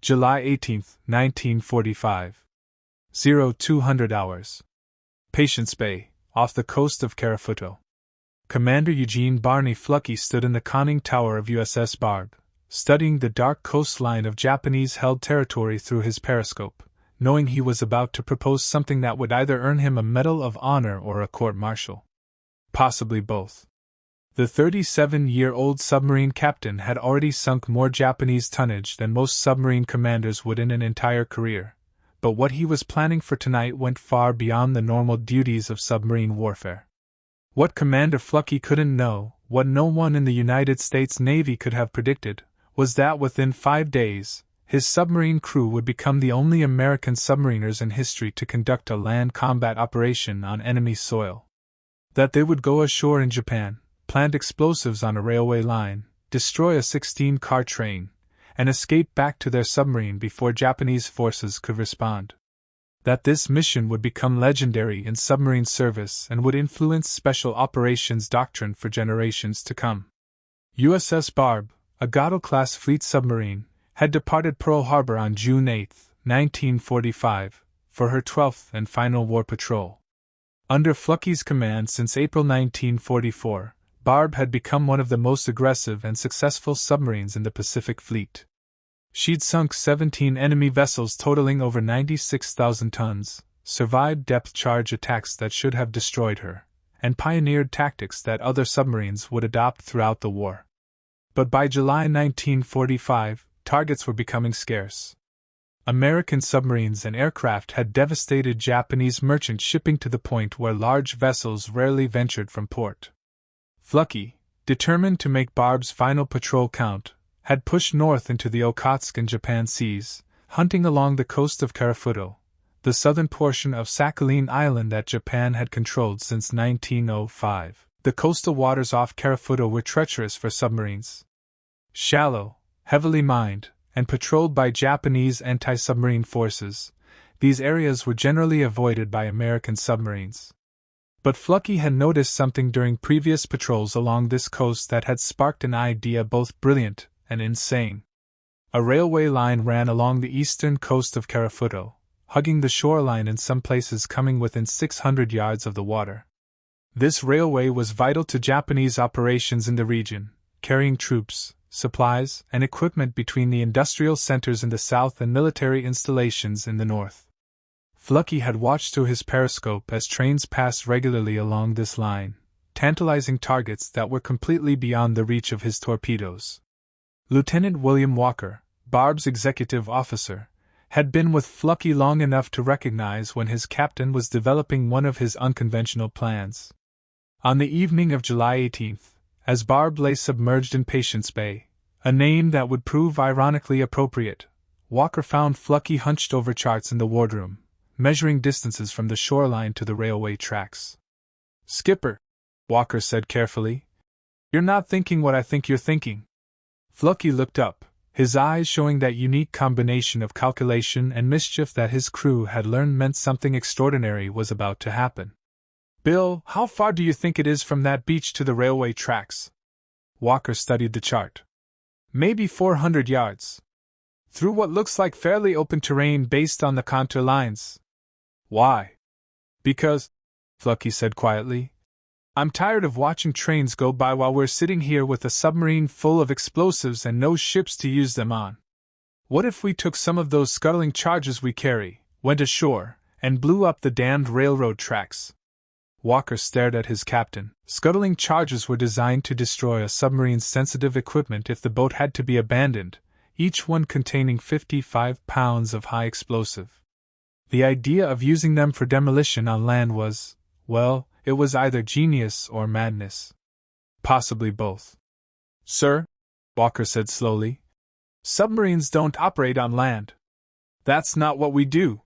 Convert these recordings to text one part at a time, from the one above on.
July 18, 1945. 0200 hours. Patience Bay, off the coast of Karafuto. Commander Eugene Fluckey stood in the conning tower of USS Barb, studying the dark coastline of Japanese-held territory through his periscope, knowing he was about to propose something that would either earn him a Medal of Honor or a court-martial. Possibly both. The 37-year-old submarine captain had already sunk more Japanese tonnage than most submarine commanders would in an entire career, but what he was planning for tonight went far beyond the normal duties of submarine warfare. What Commander Fluckey couldn't know, what no one in the United States Navy could have predicted, was that within 5 days, his submarine crew would become the only American submariners in history to conduct a land combat operation on enemy soil. That they would go ashore in Japan, plant explosives on a railway line, destroy a 16-car train, and escape back to their submarine before Japanese forces could respond. That this mission would become legendary in submarine service and would influence special operations doctrine for generations to come. USS Barb, a Goddard-class fleet submarine, had departed Pearl Harbor on June 8, 1945, for her 12th and final war patrol. Under Fluckey's command since April 1944, Barb had become one of the most aggressive and successful submarines in the Pacific Fleet. She'd sunk 17 enemy vessels totaling over 96,000 tons, survived depth-charge attacks that should have destroyed her, and pioneered tactics that other submarines would adopt throughout the war. But by July 1945, targets were becoming scarce. American submarines and aircraft had devastated Japanese merchant shipping to the point where large vessels rarely ventured from port. Fluckey, determined to make Barb's final patrol count, had pushed north into the Okhotsk and Japan seas, hunting along the coast of Karafuto, the southern portion of Sakhalin Island that Japan had controlled since 1905. The coastal waters off Karafuto were treacherous for submarines. Shallow, heavily mined, and patrolled by Japanese anti-submarine forces, these areas were generally avoided by American submarines. But Fluckey had noticed something during previous patrols along this coast that had sparked an idea both brilliant and insane. A railway line ran along the eastern coast of Karafuto, hugging the shoreline in some places coming within 600 yards of the water. This railway was vital to Japanese operations in the region, carrying troops, supplies, and equipment between the industrial centers in the south and military installations in the north. Fluckey had watched through his periscope as trains passed regularly along this line, tantalizing targets that were completely beyond the reach of his torpedoes. Lieutenant William Walker, Barb's executive officer, had been with Fluckey long enough to recognize when his captain was developing one of his unconventional plans. On the evening of July 18th, as Barb lay submerged in Patience Bay, a name that would prove ironically appropriate, Walker found Fluckey hunched over charts in the wardroom, measuring distances from the shoreline to the railway tracks. "Skipper," Walker said carefully, "you're not thinking what I think you're thinking." Fluckey looked up, his eyes showing that unique combination of calculation and mischief that his crew had learned meant something extraordinary was about to happen. "Bill, how far do you think it is from that beach to the railway tracks?" Walker studied the chart. "Maybe 400 yards. Through what looks like fairly open terrain based on the contour lines." "Why?" "Because," Fluckey said quietly, "I'm tired of watching trains go by while we're sitting here with a submarine full of explosives and no ships to use them on. What if we took some of those scuttling charges we carry, went ashore, and blew up the damned railroad tracks?" Walker stared at his captain. Scuttling charges were designed to destroy a submarine's sensitive equipment if the boat had to be abandoned, each one containing 55 pounds of high explosive. The idea of using them for demolition on land was, well, it was either genius or madness. Possibly both. "Sir," Walker said slowly, "submarines don't operate on land. That's not what we do.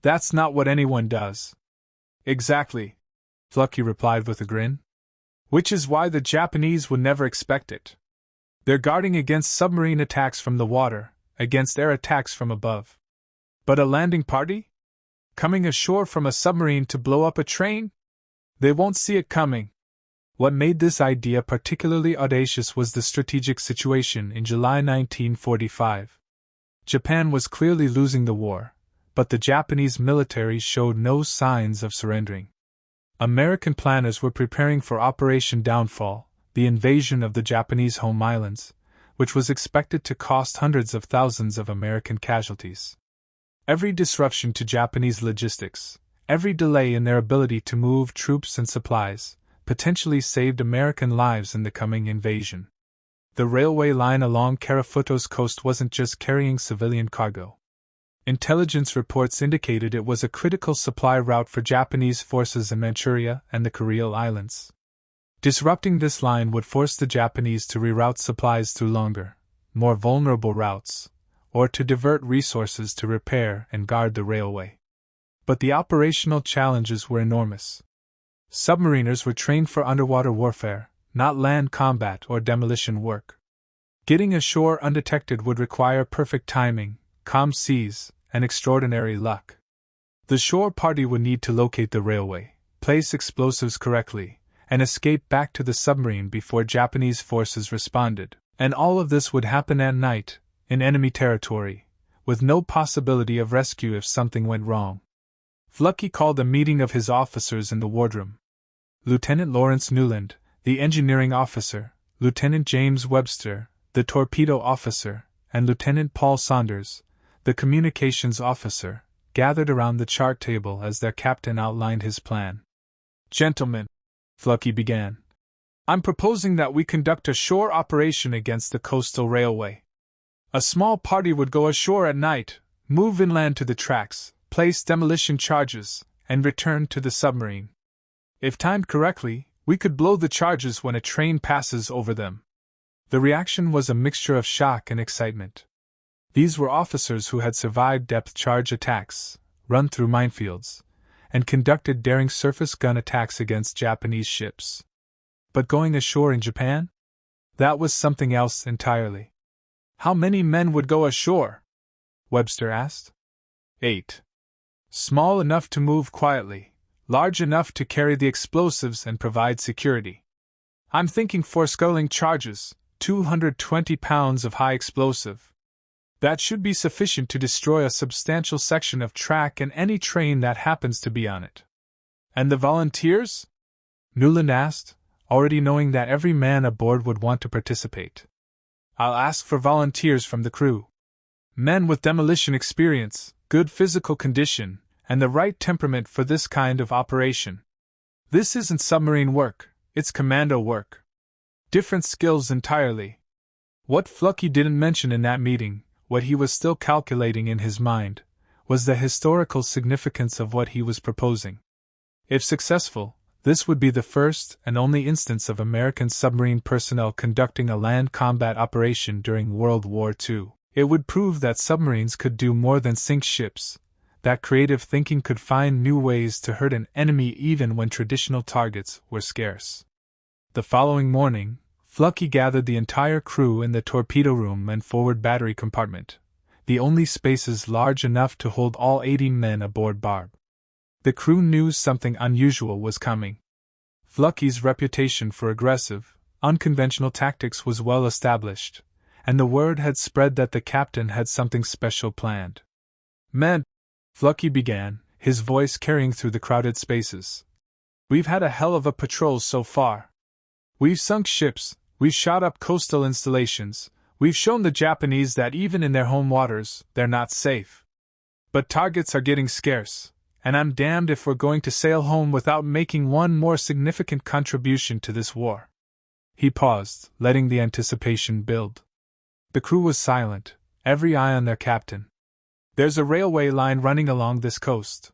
That's not what anyone does." "Exactly," Fluckey replied with a grin. "Which is why the Japanese would never expect it. They're guarding against submarine attacks from the water, against air attacks from above. But a landing party? Coming ashore from a submarine to blow up a train? They won't see it coming." What made this idea particularly audacious was the strategic situation in July 1945. Japan was clearly losing the war, but the Japanese military showed no signs of surrendering. American planners were preparing for Operation Downfall, the invasion of the Japanese home islands, which was expected to cost hundreds of thousands of American casualties. Every disruption to Japanese logistics, every delay in their ability to move troops and supplies, potentially saved American lives in the coming invasion. The railway line along Karafuto's coast wasn't just carrying civilian cargo. Intelligence reports indicated it was a critical supply route for Japanese forces in Manchuria and the Kuril Islands. Disrupting this line would force the Japanese to reroute supplies through longer, more vulnerable routes, or to divert resources to repair and guard the railway. But the operational challenges were enormous. Submariners were trained for underwater warfare, not land combat or demolition work. Getting ashore undetected would require perfect timing, calm seas, and extraordinary luck. The shore party would need to locate the railway, place explosives correctly, and escape back to the submarine before Japanese forces responded, and all of this would happen at night, in enemy territory, with no possibility of rescue if something went wrong. Fluckey called a meeting of his officers in the wardroom. Lieutenant Lawrence Newland, the engineering officer, Lieutenant James Webster, the torpedo officer, and Lieutenant Paul Saunders, the communications officer, gathered around the chart table as their captain outlined his plan. "Gentlemen," Fluckey began, "I'm proposing that we conduct a shore operation against the coastal railway. A small party would go ashore at night, move inland to the tracks, place demolition charges, and return to the submarine. If timed correctly, we could blow the charges when a train passes over them." The reaction was a mixture of shock and excitement. These were officers who had survived depth charge attacks, run through minefields, and conducted daring surface gun attacks against Japanese ships. But going ashore in Japan? That was something else entirely. "How many men would go ashore?" Webster asked. 8. Small enough to move quietly, large enough to carry the explosives and provide security. I'm thinking 4 sculling charges, 220 pounds of high explosive. That should be sufficient to destroy a substantial section of track and any train that happens to be on it." "And the volunteers?" Newland asked, already knowing that every man aboard would want to participate. "I'll ask for volunteers from the crew. Men with demolition experience, good physical condition, and the right temperament for this kind of operation. This isn't submarine work, it's commando work. Different skills entirely." What Fluckey didn't mention in that meeting, what he was still calculating in his mind, was the historical significance of what he was proposing. If successful, this would be the first and only instance of American submarine personnel conducting a land combat operation during World War II. It would prove that submarines could do more than sink ships, that creative thinking could find new ways to hurt an enemy even when traditional targets were scarce. The following morning, Fluckey gathered the entire crew in the torpedo room and forward battery compartment, the only spaces large enough to hold all 80 men aboard Barb. The crew knew something unusual was coming. Fluckey's reputation for aggressive, unconventional tactics was well established, and the word had spread that the captain had something special planned. "Men," Fluckey began, his voice carrying through the crowded spaces, "we've had a hell of a patrol so far. We've sunk ships, we've shot up coastal installations, we've shown the Japanese that even in their home waters, they're not safe. But targets are getting scarce, and I'm damned if we're going to sail home without making one more significant contribution to this war." He paused, letting the anticipation build. The crew was silent, every eye on their captain. "There's a railway line running along this coast.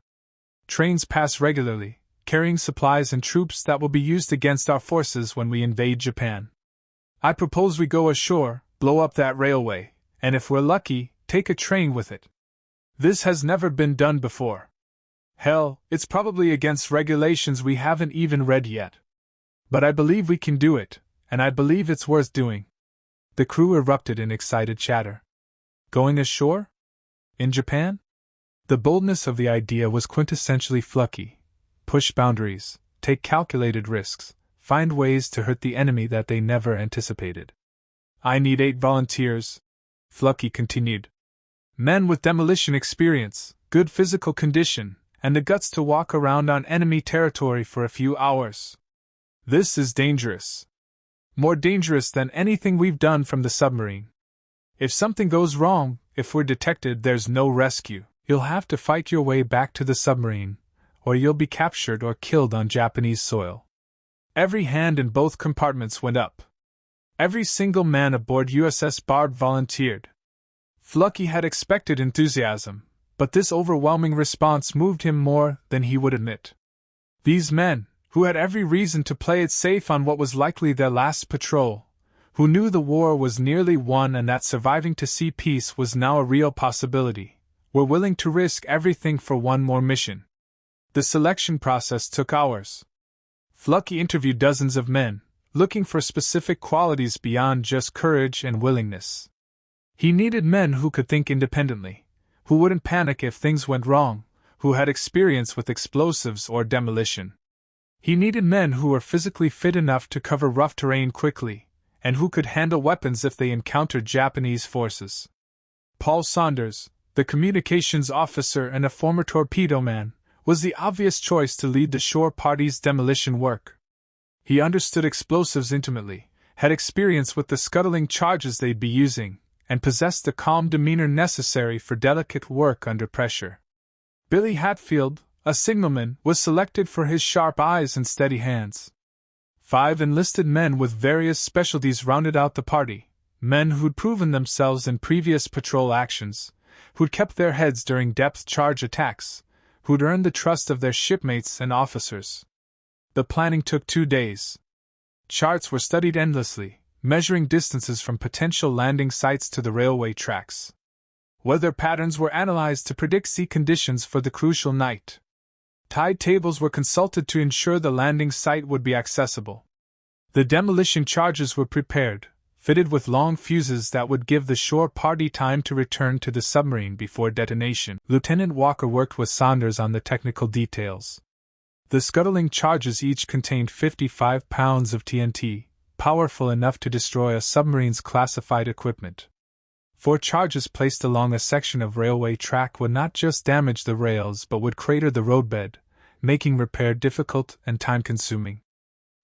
Trains pass regularly, carrying supplies and troops that will be used against our forces when we invade Japan. I propose we go ashore, blow up that railway, and if we're lucky, take a train with it. This has never been done before. Hell, it's probably against regulations we haven't even read yet. But I believe we can do it, and I believe it's worth doing." The crew erupted in excited chatter. Going ashore? In Japan? The boldness of the idea was quintessentially Fluckey. Push boundaries, take calculated risks, find ways to hurt the enemy that they never anticipated. "I need 8 volunteers," Fluckey continued. Men with demolition experience, good physical condition, and the guts to walk around on enemy territory for a few hours. This is dangerous. More dangerous than anything we've done from the submarine. If something goes wrong, if we're detected, there's no rescue. You'll have to fight your way back to the submarine, or you'll be captured or killed on Japanese soil. Every hand in both compartments went up. Every single man aboard USS Barb volunteered. Fluckey had expected enthusiasm, but this overwhelming response moved him more than he would admit. These men, who had every reason to play it safe on what was likely their last patrol, who knew the war was nearly won and that surviving to see peace was now a real possibility, were willing to risk everything for one more mission. The selection process took hours. Fluckey interviewed dozens of men, looking for specific qualities beyond just courage and willingness. He needed men who could think independently, who wouldn't panic if things went wrong, who had experience with explosives or demolition. He needed men who were physically fit enough to cover rough terrain quickly, and who could handle weapons if they encountered Japanese forces. Paul Saunders, the communications officer and a former torpedo man, was the obvious choice to lead the shore party's demolition work. He understood explosives intimately, had experience with the scuttling charges they'd be using, and possessed the calm demeanor necessary for delicate work under pressure. Billy Hatfield, a signalman, was selected for his sharp eyes and steady hands. 5 enlisted men with various specialties rounded out the party, men who'd proven themselves in previous patrol actions, who'd kept their heads during depth charge attacks, who'd earned the trust of their shipmates and officers. The planning took 2 days. Charts were studied endlessly, measuring distances from potential landing sites to the railway tracks. Weather patterns were analyzed to predict sea conditions for the crucial night. Tide tables were consulted to ensure the landing site would be accessible. The demolition charges were prepared, fitted with long fuses that would give the shore party time to return to the submarine before detonation. Lieutenant Walker worked with Saunders on the technical details. The scuttling charges each contained 55 pounds of TNT, powerful enough to destroy a submarine's classified equipment. 4 charges placed along a section of railway track would not just damage the rails but would crater the roadbed, making repair difficult and time-consuming.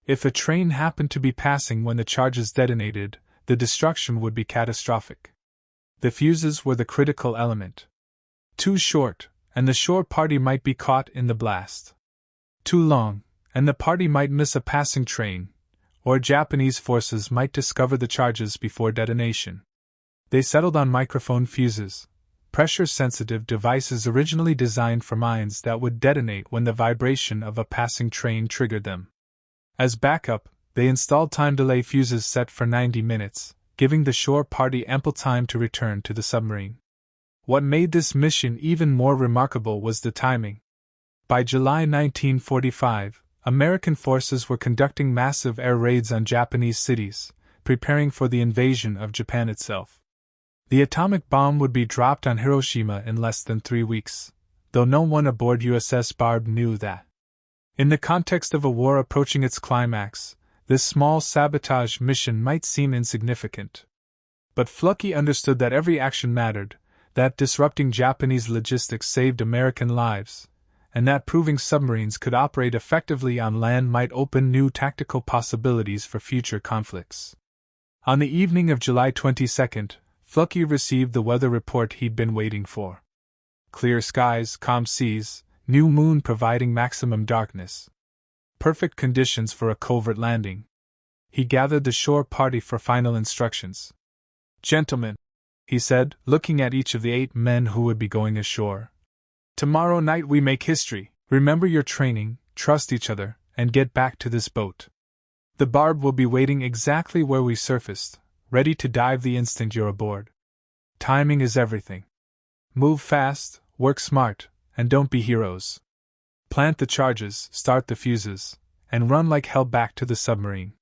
If a train happened to be passing when the charges detonated, the destruction would be catastrophic. The fuses were the critical element. Too short, and the shore party might be caught in the blast. Too long, and the party might miss a passing train, or Japanese forces might discover the charges before detonation. They settled on microphone fuses, pressure-sensitive devices originally designed for mines that would detonate when the vibration of a passing train triggered them. As backup, they installed time delay fuses set for 90 minutes, giving the shore party ample time to return to the submarine. What made this mission even more remarkable was the timing. By July 1945, American forces were conducting massive air raids on Japanese cities, preparing for the invasion of Japan itself. The atomic bomb would be dropped on Hiroshima in less than 3 weeks, though no one aboard USS Barb knew that. In the context of a war approaching its climax, this small sabotage mission might seem insignificant. But Fluckey understood that every action mattered, that disrupting Japanese logistics saved American lives, and that proving submarines could operate effectively on land might open new tactical possibilities for future conflicts. On the evening of July 22, Fluckey received the weather report he'd been waiting for. Clear skies, calm seas, new moon providing maximum darkness. Perfect conditions for a covert landing. He gathered the shore party for final instructions. "Gentlemen," he said, looking at each of the 8 men who would be going ashore. "Tomorrow night we make history. Remember your training, trust each other, and get back to this boat. The Barb will be waiting exactly where we surfaced, ready to dive the instant you're aboard. Timing is everything. Move fast, work smart, and don't be heroes. Plant the charges, start the fuses, and run like hell back to the submarine."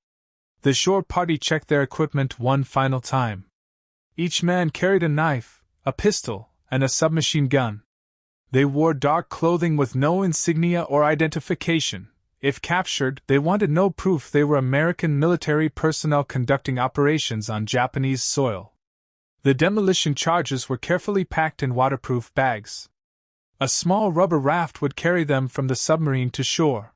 The shore party checked their equipment one final time. Each man carried a knife, a pistol, and a submachine gun. They wore dark clothing with no insignia or identification. If captured, they wanted no proof they were American military personnel conducting operations on Japanese soil. The demolition charges were carefully packed in waterproof bags. A small rubber raft would carry them from the submarine to shore.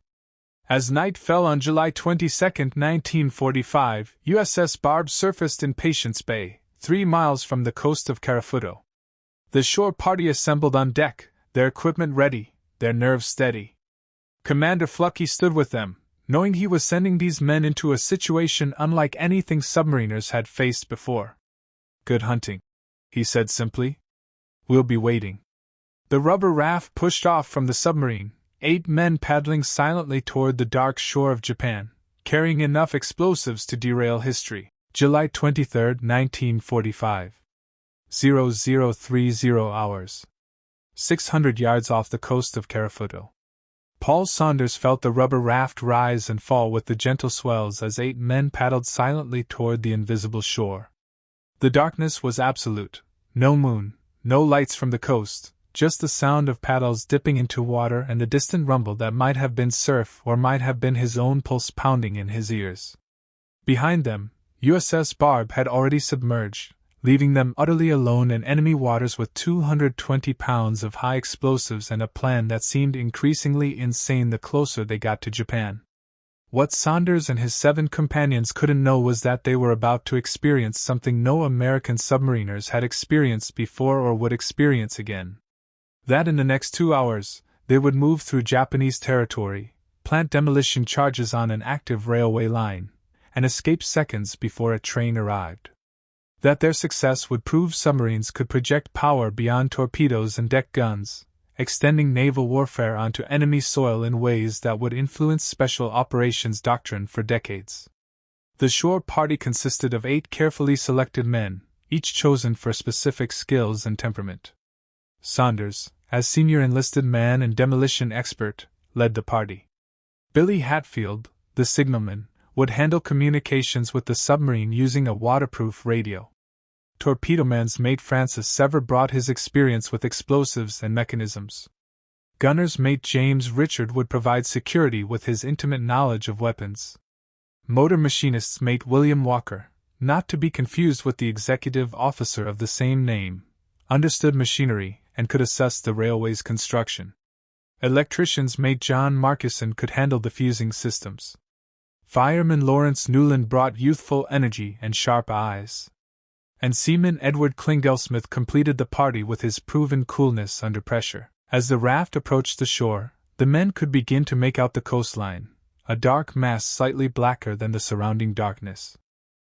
As night fell on July 22, 1945, USS Barb surfaced in Patience Bay, 3 miles from the coast of Carafuto. The shore party assembled on deck, their equipment ready, their nerves steady. Commander Fluckey stood with them, knowing he was sending these men into a situation unlike anything submariners had faced before. "Good hunting," he said simply. "We'll be waiting." The rubber raft pushed off from the submarine, 8 men paddling silently toward the dark shore of Japan, carrying enough explosives to derail history. July 23, 1945. 0030 hours. 600 yards off the coast of Carafuto. Paul Saunders felt the rubber raft rise and fall with the gentle swells as 8 men paddled silently toward the invisible shore. The darkness was absolute. No moon, no lights from the coast, just the sound of paddles dipping into water and the distant rumble that might have been surf or might have been his own pulse pounding in his ears. Behind them, USS Barb had already submerged, leaving them utterly alone in enemy waters with 220 pounds of high explosives and a plan that seemed increasingly insane the closer they got to Japan. What Saunders and his 7 companions couldn't know was that they were about to experience something no American submariners had experienced before or would experience again. That in the next 2 hours, they would move through Japanese territory, plant demolition charges on an active railway line, and escape seconds before a train arrived. That their success would prove submarines could project power beyond torpedoes and deck guns, extending naval warfare onto enemy soil in ways that would influence special operations doctrine for decades. The shore party consisted of 8 carefully selected men, each chosen for specific skills and temperament. Saunders, as senior enlisted man and demolition expert, led the party. Billy Hatfield, the signalman, would handle communications with the submarine using a waterproof radio. Torpedoman's mate Francis Sever brought his experience with explosives and mechanisms. Gunner's mate James Richard would provide security with his intimate knowledge of weapons. Motor machinist's mate William Walker, not to be confused with the executive officer of the same name, understood machinery and could assess the railway's construction. Electrician's mate John Markison could handle the fusing systems. Fireman Lawrence Newland brought youthful energy and sharp eyes. And seaman Edward Klingelsmith completed the party with his proven coolness under pressure. As the raft approached the shore, the men could begin to make out the coastline, a dark mass slightly blacker than the surrounding darkness.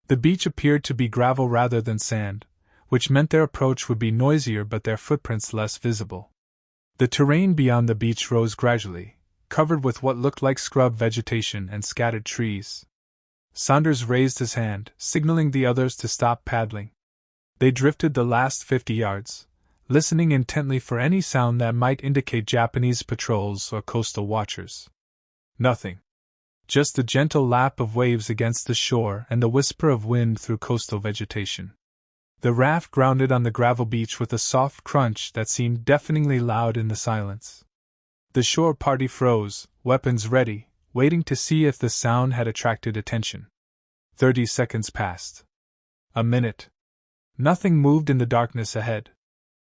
The beach appeared to be gravel rather than sand, which meant their approach would be noisier but their footprints less visible. The terrain beyond the beach rose gradually, covered with what looked like scrub vegetation and scattered trees. Saunders raised his hand, signaling the others to stop paddling. They drifted the last 50 yards, listening intently for any sound that might indicate Japanese patrols or coastal watchers. Nothing. Just the gentle lap of waves against the shore and the whisper of wind through coastal vegetation. The raft grounded on the gravel beach with a soft crunch that seemed deafeningly loud in the silence. The shore party froze, weapons ready, waiting to see if the sound had attracted attention. 30 seconds passed. A minute. Nothing moved in the darkness ahead.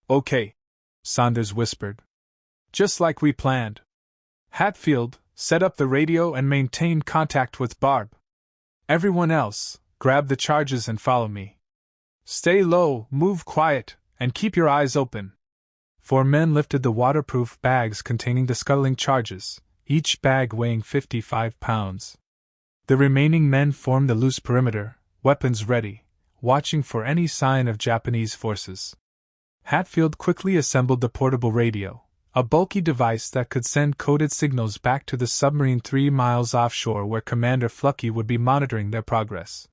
"Okay," Saunders whispered. "Just like we planned. Hatfield, set up the radio and maintain contact with Barb. Everyone else, grab the charges and follow me. Stay low, move quiet, and keep your eyes open." 4 men lifted the waterproof bags containing the scuttling charges, each bag weighing 55 pounds. The remaining men formed the loose perimeter, weapons ready, watching for any sign of Japanese forces. Hatfield quickly assembled the portable radio, a bulky device that could send coded signals back to the submarine 3 miles offshore where Commander Fluckey would be monitoring their progress.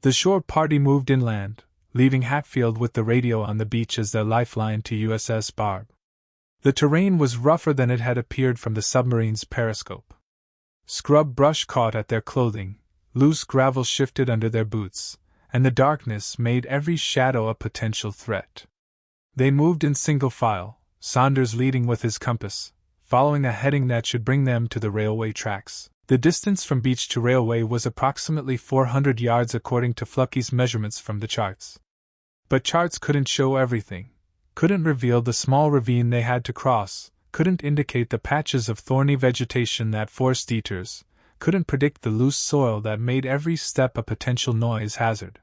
The shore party moved inland, leaving Hatfield with the radio on the beach as their lifeline to USS Barb. The terrain was rougher than it had appeared from the submarine's periscope. Scrub brush caught at their clothing, loose gravel shifted under their boots, and the darkness made every shadow a potential threat. They moved in single file, Saunders leading with his compass, following a heading that should bring them to the railway tracks. The distance from beach to railway was approximately 400 yards according to Fluckey's measurements from the charts. But charts couldn't show everything, couldn't reveal the small ravine they had to cross, couldn't indicate the patches of thorny vegetation that forced detours, couldn't predict the loose soil that made every step a potential noise hazard.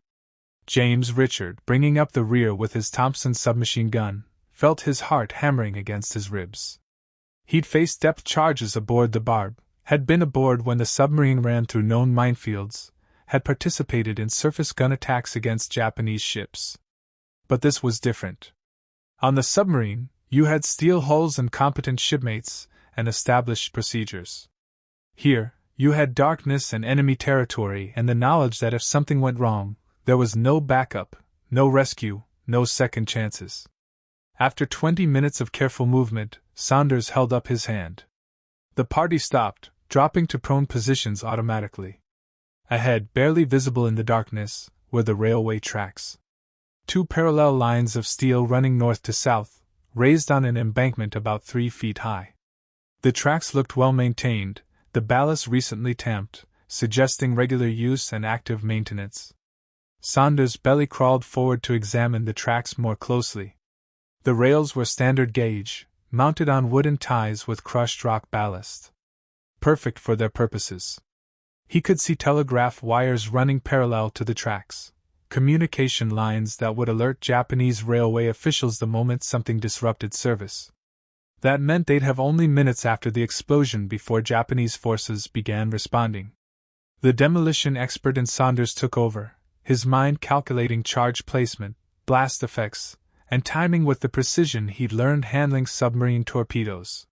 James Richard, bringing up the rear with his Thompson submachine gun, felt his heart hammering against his ribs. He'd faced depth charges aboard the Barb, had been aboard when the submarine ran through known minefields, had participated in surface gun attacks against Japanese ships. But this was different. On the submarine, you had steel hulls and competent shipmates, and established procedures. Here, you had darkness and enemy territory and the knowledge that if something went wrong, there was no backup, no rescue, no second chances. After 20 minutes of careful movement, Saunders held up his hand. The party stopped, dropping to prone positions automatically. Ahead, barely visible in the darkness, were the railway tracks. Two parallel lines of steel running north to south, raised on an embankment about 3 feet high. The tracks looked well maintained, the ballast recently tamped, suggesting regular use and active maintenance. Saunders' belly crawled forward to examine the tracks more closely. The rails were standard gauge, mounted on wooden ties with crushed rock ballast. Perfect for their purposes. He could see telegraph wires running parallel to the tracks, communication lines that would alert Japanese railway officials the moment something disrupted service. That meant they'd have only minutes after the explosion before Japanese forces began responding. The demolition expert in Saunders took over, his mind calculating charge placement, blast effects, and timing with the precision he'd learned handling submarine torpedoes.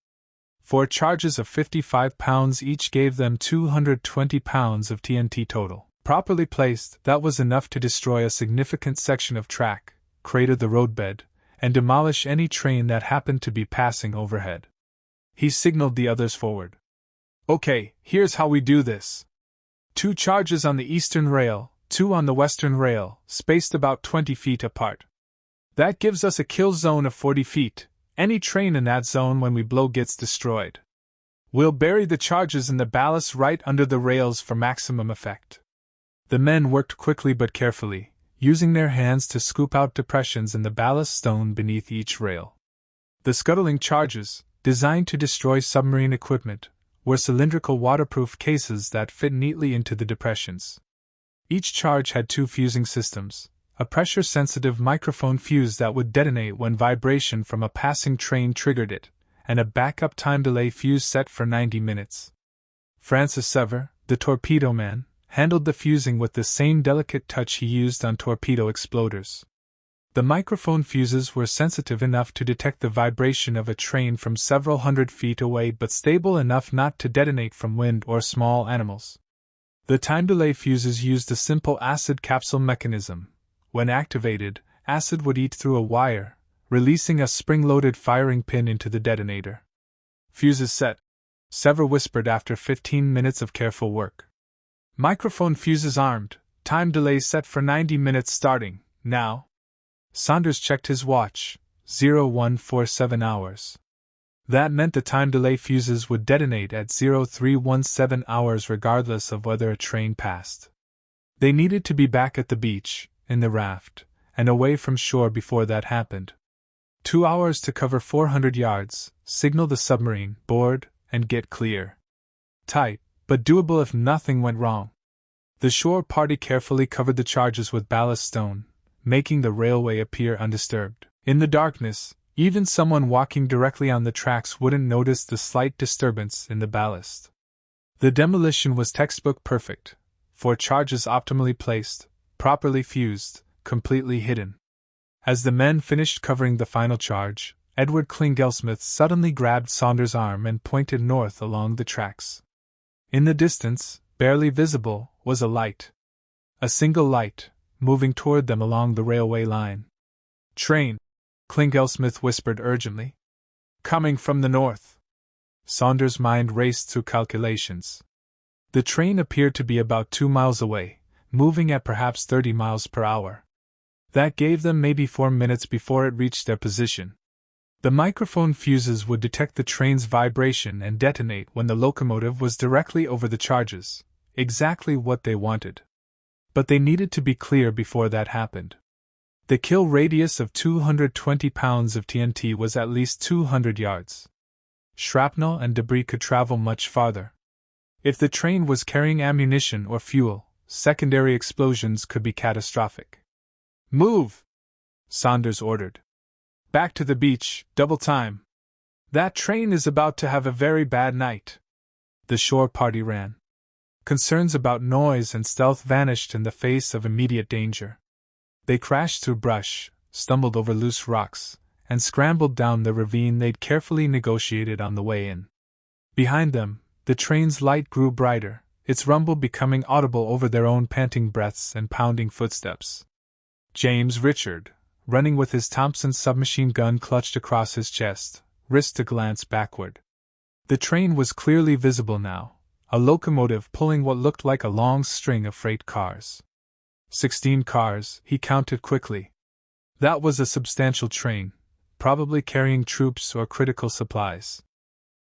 4 charges of 55 pounds each gave them 220 pounds of TNT total. Properly placed, that was enough to destroy a significant section of track, crater the roadbed, and demolish any train that happened to be passing overhead. He signaled the others forward. "Okay, here's how we do this. 2 charges on the eastern rail, 2 on the western rail, spaced about 20 feet apart. That gives us a kill zone of 40 feet. Any train in that zone when we blow gets destroyed. We'll bury the charges in the ballast right under the rails for maximum effect." The men worked quickly but carefully, using their hands to scoop out depressions in the ballast stone beneath each rail. The scuttling charges, designed to destroy submarine equipment, were cylindrical waterproof cases that fit neatly into the depressions. Each charge had 2 fusing systems, a pressure-sensitive microphone fuse that would detonate when vibration from a passing train triggered it, and a backup time delay fuse set for 90 minutes. Francis Sever, the torpedo man, handled the fusing with the same delicate touch he used on torpedo exploders. The microphone fuses were sensitive enough to detect the vibration of a train from several hundred feet away but stable enough not to detonate from wind or small animals. The time delay fuses used a simple acid capsule mechanism. When activated, acid would eat through a wire, releasing a spring-loaded firing pin into the detonator. "Fuses set," Sever whispered after 15 minutes of careful work. "Microphone fuses armed, time delay set for 90 minutes starting, now." Saunders checked his watch, 0147 hours. That meant the time delay fuses would detonate at 0317 hours regardless of whether a train passed. They needed to be back at the beach, in the raft, and away from shore before that happened. 2 hours to cover 400 yards, signal the submarine, board, and get clear. Tight, but doable if nothing went wrong. The shore party carefully covered the charges with ballast stone, making the railway appear undisturbed. In the darkness, even someone walking directly on the tracks wouldn't notice the slight disturbance in the ballast. The demolition was textbook perfect, 4 charges optimally placed, properly fused, completely hidden. As the men finished covering the final charge, Edward Klingelsmith suddenly grabbed Saunders' arm and pointed north along the tracks. In the distance, barely visible, was a light. A single light, moving toward them along the railway line. "Train," Klingelsmith whispered urgently. "Coming from the north." Saunders' mind raced through calculations. The train appeared to be about 2 miles away, moving at perhaps 30 miles per hour. That gave them maybe 4 minutes before it reached their position. The microphone fuses would detect the train's vibration and detonate when the locomotive was directly over the charges, exactly what they wanted. But they needed to be clear before that happened. The kill radius of 220 pounds of TNT was at least 200 yards. Shrapnel and debris could travel much farther. If the train was carrying ammunition or fuel, secondary explosions could be catastrophic. "Move!" Saunders ordered. "Back to the beach, double time. That train is about to have a very bad night." The shore party ran. Concerns about noise and stealth vanished in the face of immediate danger. They crashed through brush, stumbled over loose rocks, and scrambled down the ravine they'd carefully negotiated on the way in. Behind them, the train's light grew brighter, its rumble becoming audible over their own panting breaths and pounding footsteps. James Richard, running with his Thompson submachine gun clutched across his chest, risked a glance backward. The train was clearly visible now, a locomotive pulling what looked like a long string of freight cars. 16 cars, he counted quickly. That was a substantial train, probably carrying troops or critical supplies.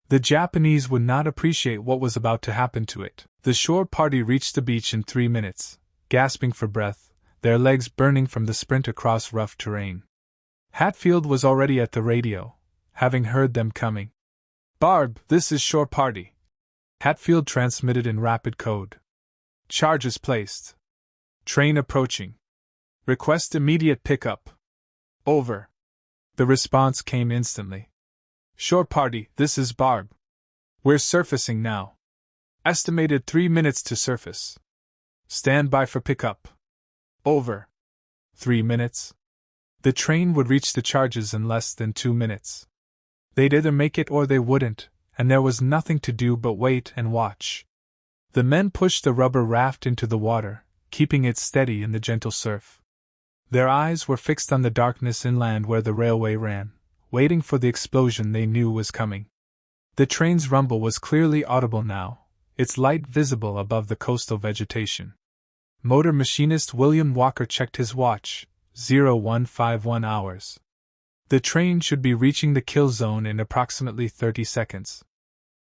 The Japanese would not appreciate what was about to happen to it. The shore party reached the beach in 3 minutes, gasping for breath, their legs burning from the sprint across rough terrain. Hatfield was already at the radio, having heard them coming. "Barb, this is shore party." Hatfield transmitted in rapid code. "Charges placed. Train approaching. Request immediate pickup. Over." The response came instantly. "Shore party, this is Barb. We're surfacing now. Estimated 3 minutes to surface. Stand by for pickup. Over." 3 minutes? The train would reach the charges in less than 2 minutes. They'd either make it or they wouldn't, and there was nothing to do but wait and watch. The men pushed the rubber raft into the water, keeping it steady in the gentle surf. Their eyes were fixed on the darkness inland where the railway ran, waiting for the explosion they knew was coming. The train's rumble was clearly audible now, its light visible above the coastal vegetation. Motor machinist William Walker checked his watch, 0151 hours. The train should be reaching the kill zone in approximately 30 seconds.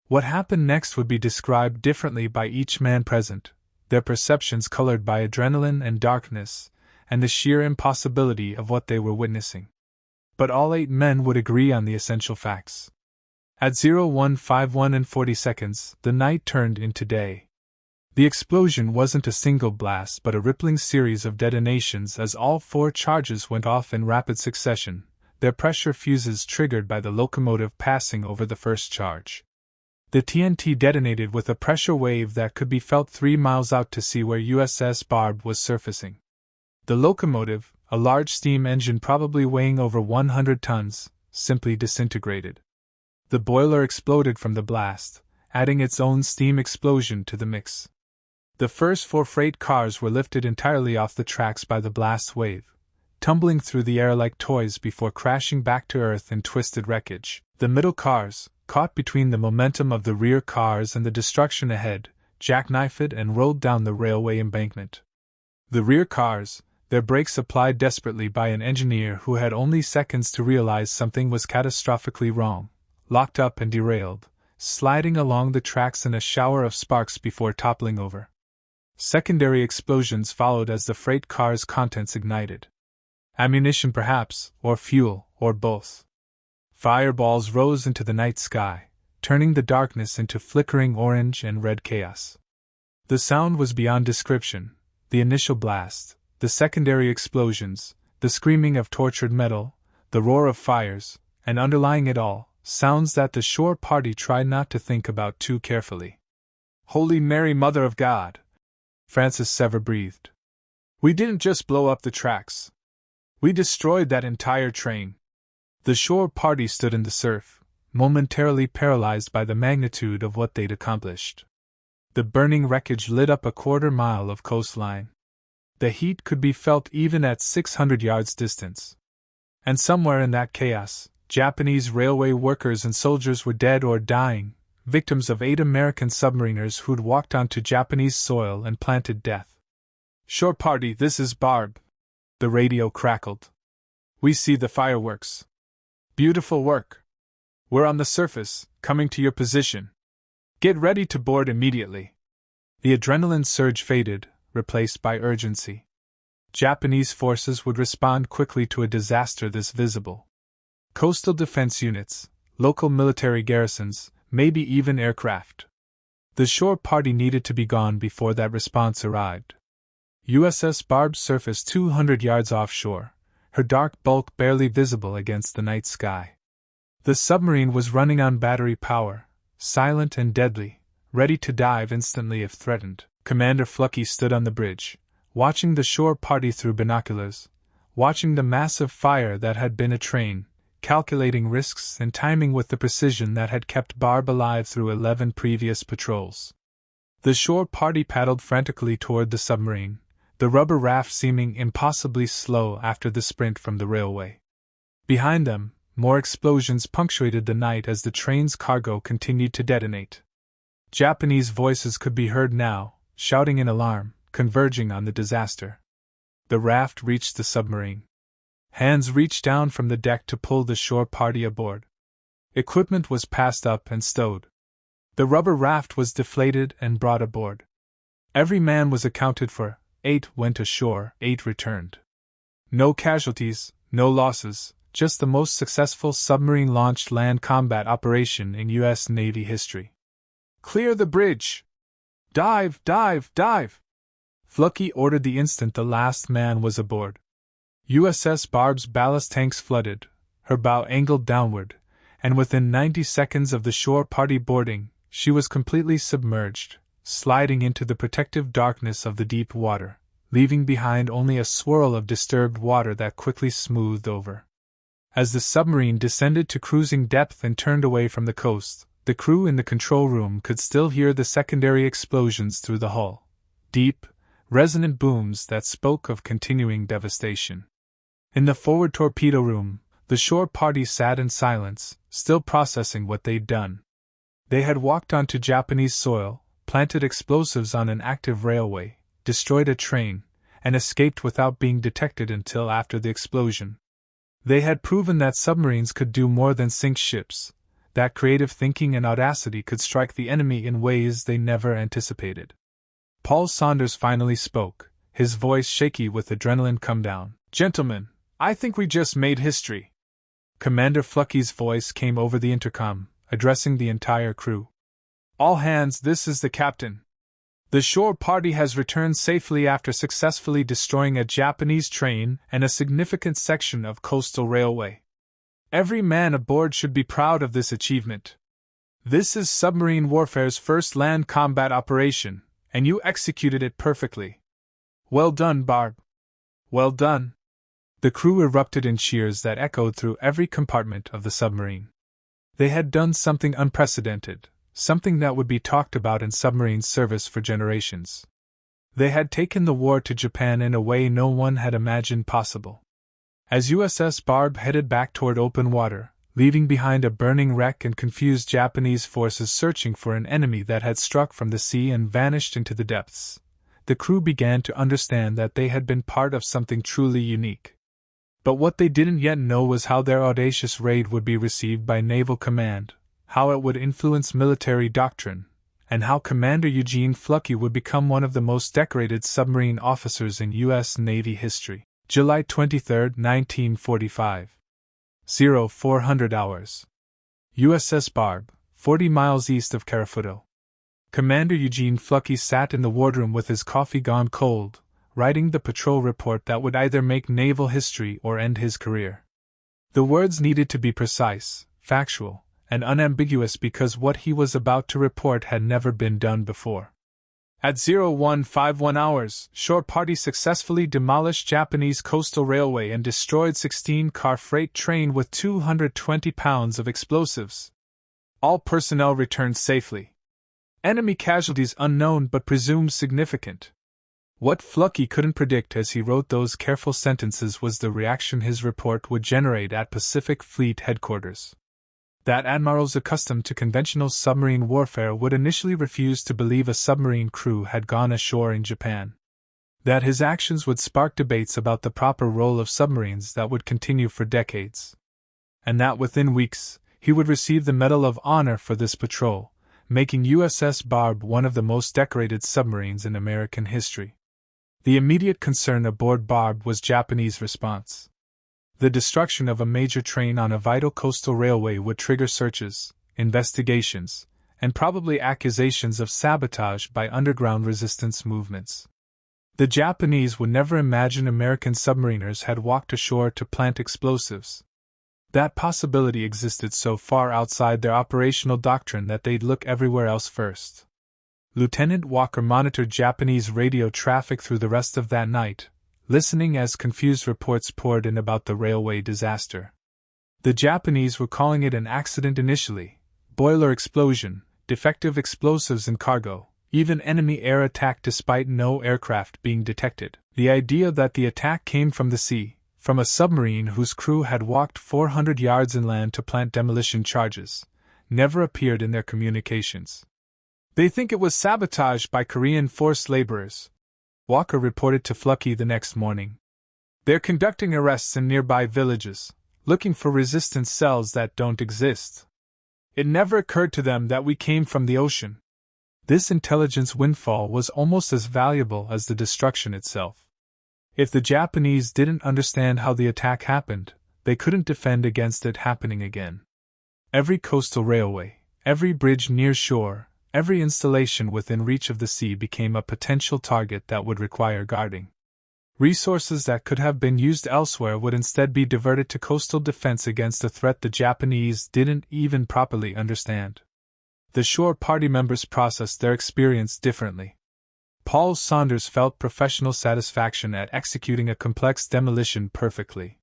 What happened next would be described differently by each man present, their perceptions colored by adrenaline and darkness, and the sheer impossibility of what they were witnessing. But all 8 men would agree on the essential facts. At 0151 and 40 seconds, the night turned into day. The explosion wasn't a single blast but a rippling series of detonations as all 4 charges went off in rapid succession, their pressure fuses triggered by the locomotive passing over the first charge. The TNT detonated with a pressure wave that could be felt 3 miles out to sea where USS Barb was surfacing. The locomotive, a large steam engine probably weighing over 100 tons, simply disintegrated. The boiler exploded from the blast, adding its own steam explosion to the mix. The first 4 freight cars were lifted entirely off the tracks by the blast wave, tumbling through the air like toys before crashing back to earth in twisted wreckage. The middle cars, caught between the momentum of the rear cars and the destruction ahead, jackknifed and rolled down the railway embankment. The rear cars, their brakes applied desperately by an engineer who had only seconds to realize something was catastrophically wrong, locked up and derailed, sliding along the tracks in a shower of sparks before toppling over. Secondary explosions followed as the freight car's contents ignited. Ammunition perhaps, or fuel, or both. Fireballs rose into the night sky, turning the darkness into flickering orange and red chaos. The sound was beyond description, the initial blast, the secondary explosions, the screaming of tortured metal, the roar of fires, and underlying it all, sounds that the shore party tried not to think about too carefully. "Holy Mary, Mother of God!" Francis Sever breathed. "We didn't just blow up the tracks. We destroyed that entire train." The shore party stood in the surf, momentarily paralyzed by the magnitude of what they'd accomplished. The burning wreckage lit up a quarter-mile of coastline. The heat could be felt even at 600 yards distance. And somewhere in that chaos, Japanese railway workers and soldiers were dead or dying, victims of 8 American submariners who'd walked onto Japanese soil and planted death. "Shore party, this is Barb." The radio crackled. "We see the fireworks. Beautiful work. We're on the surface, coming to your position. Get ready to board immediately." The adrenaline surge faded, replaced by urgency. Japanese forces would respond quickly to a disaster this visible. Coastal defense units, local military garrisons, maybe even aircraft. The shore party needed to be gone before that response arrived. USS Barb surfaced 200 yards offshore, her dark bulk barely visible against the night sky. The submarine was running on battery power, silent and deadly, ready to dive instantly if threatened. Commander Fluckey stood on the bridge, watching the shore party through binoculars, watching the massive fire that had been a train, calculating risks and timing with the precision that had kept Barb alive through 11 previous patrols. The shore party paddled frantically toward the submarine, the rubber raft seeming impossibly slow after the sprint from the railway. Behind them, more explosions punctuated the night as the train's cargo continued to detonate. Japanese voices could be heard now, shouting in alarm, converging on the disaster. The raft reached the submarine. Hands reached down from the deck to pull the shore party aboard. Equipment was passed up and stowed. The rubber raft was deflated and brought aboard. Every man was accounted for. 8 went ashore, 8 returned. No casualties, no losses, just the most successful submarine-launched land combat operation in U.S. Navy history. "Clear the bridge! Dive, dive, dive!" Fluckey ordered the instant the last man was aboard. USS Barb's ballast tanks flooded, her bow angled downward, and within 90 seconds of the shore party boarding, she was completely submerged, sliding into the protective darkness of the deep water, leaving behind only a swirl of disturbed water that quickly smoothed over. As the submarine descended to cruising depth and turned away from the coast, the crew in the control room could still hear the secondary explosions through the hull. Deep, resonant booms that spoke of continuing devastation. In the forward torpedo room, the shore party sat in silence, still processing what they'd done. They had walked onto Japanese soil, planted explosives on an active railway, destroyed a train, and escaped without being detected until after the explosion. They had proven that submarines could do more than sink ships, that creative thinking and audacity could strike the enemy in ways they never anticipated. Paul Saunders finally spoke, his voice shaky with adrenaline come down. "Gentlemen, I think we just made history." Commander Fluckey's voice came over the intercom, addressing the entire crew. "All hands, this is the captain. The shore party has returned safely after successfully destroying a Japanese train and a significant section of coastal railway. Every man aboard should be proud of this achievement. This is submarine warfare's first land combat operation, and you executed it perfectly. Well done, Barb. Well done." The crew erupted in cheers that echoed through every compartment of the submarine. They had done something unprecedented, something that would be talked about in submarine service for generations. They had taken the war to Japan in a way no one had imagined possible. As USS Barb headed back toward open water, leaving behind a burning wreck and confused Japanese forces searching for an enemy that had struck from the sea and vanished into the depths, the crew began to understand that they had been part of something truly unique. But what they didn't yet know was how their audacious raid would be received by Naval Command, how it would influence military doctrine, and how Commander Eugene Fluckey would become one of the most decorated submarine officers in U.S. Navy history. July 23, 1945. 0400 hours. USS Barb, 40 miles east of Karafuto. Commander Eugene Fluckey sat in the wardroom with his coffee gone cold, writing the patrol report that would either make naval history or end his career. The words needed to be precise, factual, and unambiguous because what he was about to report had never been done before. At 0151 hours, shore party successfully demolished Japanese coastal railway and destroyed 16-car freight train with 220 pounds of explosives. All personnel returned safely. Enemy casualties unknown but presumed significant. What Fluckey couldn't predict as he wrote those careful sentences was the reaction his report would generate at Pacific Fleet headquarters. That admirals accustomed to conventional submarine warfare would initially refuse to believe a submarine crew had gone ashore in Japan. That his actions would spark debates about the proper role of submarines that would continue for decades. And that within weeks, he would receive the Medal of Honor for this patrol, making USS Barb one of the most decorated submarines in American history. The immediate concern aboard Barb was Japanese response. The destruction of a major train on a vital coastal railway would trigger searches, investigations, and probably accusations of sabotage by underground resistance movements. The Japanese would never imagine American submariners had walked ashore to plant explosives. That possibility existed so far outside their operational doctrine that they'd look everywhere else first. Lieutenant Walker monitored Japanese radio traffic through the rest of that night, listening as confused reports poured in about the railway disaster. The Japanese were calling it an accident initially, boiler explosion, defective explosives in cargo, even enemy air attack despite no aircraft being detected. The idea that the attack came from the sea, from a submarine whose crew had walked 400 yards inland to plant demolition charges, never appeared in their communications. They think it was sabotage by Korean forced laborers, Walker reported to Fluckey the next morning. They're conducting arrests in nearby villages, looking for resistance cells that don't exist. It never occurred to them that we came from the ocean. This intelligence windfall was almost as valuable as the destruction itself. If the Japanese didn't understand how the attack happened, they couldn't defend against it happening again. Every coastal railway, every bridge near shore, every installation within reach of the sea became a potential target that would require guarding. Resources that could have been used elsewhere would instead be diverted to coastal defense against a threat the Japanese didn't even properly understand. The shore party members processed their experience differently. Paul Saunders felt professional satisfaction at executing a complex demolition perfectly.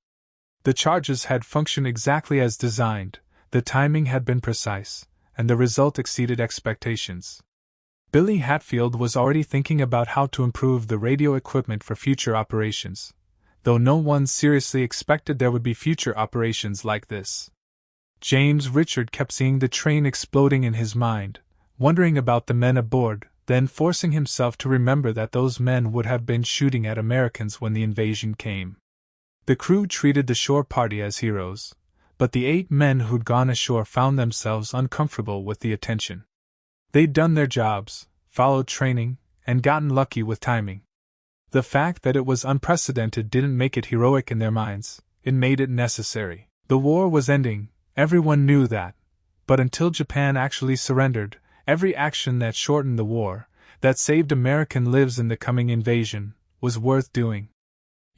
The charges had functioned exactly as designed, the timing had been precise, and the result exceeded expectations. Billy Hatfield was already thinking about how to improve the radio equipment for future operations, though no one seriously expected there would be future operations like this. James Richard kept seeing the train exploding in his mind, wondering about the men aboard, then forcing himself to remember that those men would have been shooting at Americans when the invasion came. The crew treated the shore party as heroes, but the 8 men who'd gone ashore found themselves uncomfortable with the attention. They'd done their jobs, followed training, and gotten lucky with timing. The fact that it was unprecedented didn't make it heroic in their minds, it made it necessary. The war was ending, everyone knew that, but until Japan actually surrendered, every action that shortened the war, that saved American lives in the coming invasion, was worth doing.